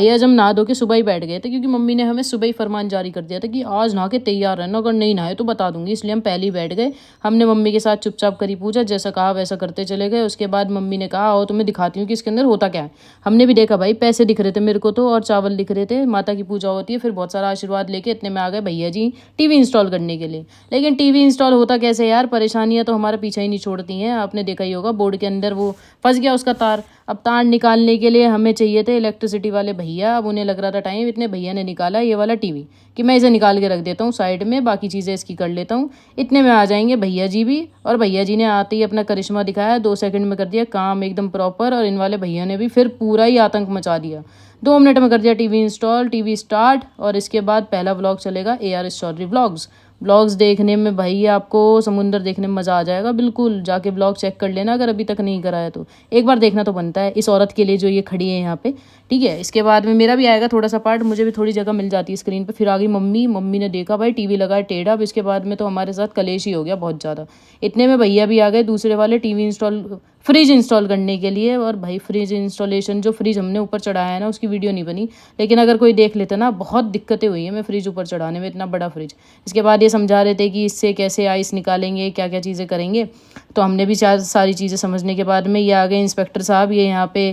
भैया जब नहा धो के सुबह ही बैठ गए थे, क्योंकि मम्मी ने हमें सुबह ही फरमान जारी कर दिया था कि आज नहा के तैयार रहना, अगर नहीं नहाए तो बता दूंगी। इसलिए हम पहले ही बैठ गए। हमने मम्मी के साथ चुपचाप करी पूजा, जैसा कहा वैसा करते चले गए। उसके बाद मम्मी ने कहा आओ तुम्हें दिखाती हूँ कि इसके अंदर होता क्या है। हमने भी देखा भाई, पैसे दिख रहे थे मेरे को तो, और चावल दिख रहे थे। माता की पूजा होती है, फिर बहुत सारा आशीर्वाद लेके इतने में आ गए भैया जी टीवी इंस्टॉल करने के लिए। लेकिन टीवी इंस्टॉल होता कैसे यार, परेशानियां तो हमारा पीछा ही नहीं छोड़ती हैं। आपने देखा ही होगा, बोर्ड के अंदर वो फंस गया उसका तार। अब तार निकालने के लिए हमें चाहिए थे इलेक्ट्रिसिटी वाले भैया। अब उन्हें लग रहा था टाइम, इतने भैया ने निकाला ये वाला टीवी कि मैं इसे निकाल के रख देता हूँ साइड में, बाकी चीज़ें इसकी कर लेता हूँ। इतने में आ जाएंगे भैया जी भी, और भैया जी ने आते ही अपना करिश्मा दिखाया, 2 सेकंड में कर दिया काम एकदम प्रॉपर। और इन वाले भैया ने भी फिर पूरा ही आतंक मचा दिया। 2 मिनट में कर दिया टीवी इंस्टॉल, टीवी स्टार्ट। और इसके बाद पहला व्लॉग चलेगा AR स्टोरी व्लॉग्स। ब्लॉग्स देखने में भाई आपको समुंदर देखने में मज़ा आ जाएगा। बिल्कुल जाके ब्लॉग चेक कर लेना अगर अभी तक नहीं करा है तो। एक बार देखना तो बनता है इस औरत के लिए जो ये खड़ी है यहाँ पे, ठीक है। इसके बाद में मेरा भी आएगा थोड़ा सा पार्ट, मुझे भी थोड़ी जगह मिल जाती है स्क्रीन पे। फिर आ गई मम्मी। मम्मी ने देखा भाई टीवी लगा है टेढ़ा। अब इसके बाद में तो हमारे साथ कलेश ही हो गया बहुत ज़्यादा। इतने में भैया भी आ गए दूसरे वाले टीवी इंस्टॉल, फ्रिज इंस्टॉल करने के लिए। और भाई फ्रिज इंस्टॉलेशन, जो फ्रिज हमने ऊपर चढ़ाया है ना, उसकी वीडियो नहीं बनी, लेकिन अगर कोई देख लेता ना, बहुत दिक्कतें हुई हैं मैं फ्रिज ऊपर चढ़ाने में, इतना बड़ा फ्रिज। इसके बाद ये समझा रहे थे कि इससे कैसे आइस निकालेंगे, क्या क्या चीज़ें करेंगे। तो हमने भी सारी चीज़ें समझने के बाद में ये आ गए इंस्पेक्टर साहब। ये यहाँ पे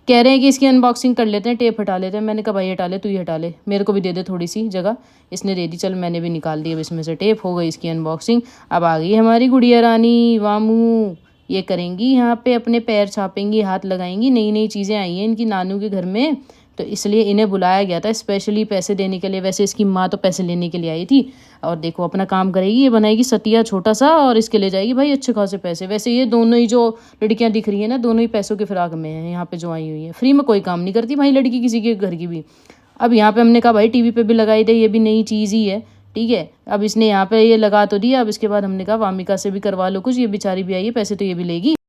कह रहे हैं कि इसकी अनबॉक्सिंग कर लेते हैं, टेप हटा लेते हैं। मैंने कहा भाई हटा ले, तू ही हटा ले, मेरे को भी दे दे थोड़ी सी जगह। इसने दे दी, चल मैंने भी निकाल दी। अब इसमें से टेप हो गई इसकी अनबॉक्सिंग। अब आ गई हमारी गुड़िया रानी वामू। ये करेंगी यहाँ पे, अपने पैर छापेंगी, हाथ लगाएंगी। नई नई चीज़ें आई हैं इनकी नानू के घर में, तो इसलिए इन्हें बुलाया गया था स्पेशली पैसे देने के लिए। वैसे इसकी माँ तो पैसे लेने के लिए आई थी। और देखो अपना काम करेगी, ये बनाएगी सतिया छोटा सा, और इसके ले जाएगी भाई अच्छे खासे पैसे। वैसे ये दोनों ही जो लड़कियां दिख रही है ना, दोनों ही पैसों के फिराक में है। यहाँ पे जो आई हुई है फ्री में कोई काम नहीं करती भाई लड़की किसी के घर की भी। अब यहाँ पे हमने कहा भाई टीवी पे भी लगाई दे, ये भी नई चीज़ ही है, ठीक है। अब इसने यहाँ पे ये लगा तो दिया। अब इसके बाद हमने कहा वामिका से भी करवा लो कुछ, ये बेचारी भी आई है, पैसे तो ये भी लेगी।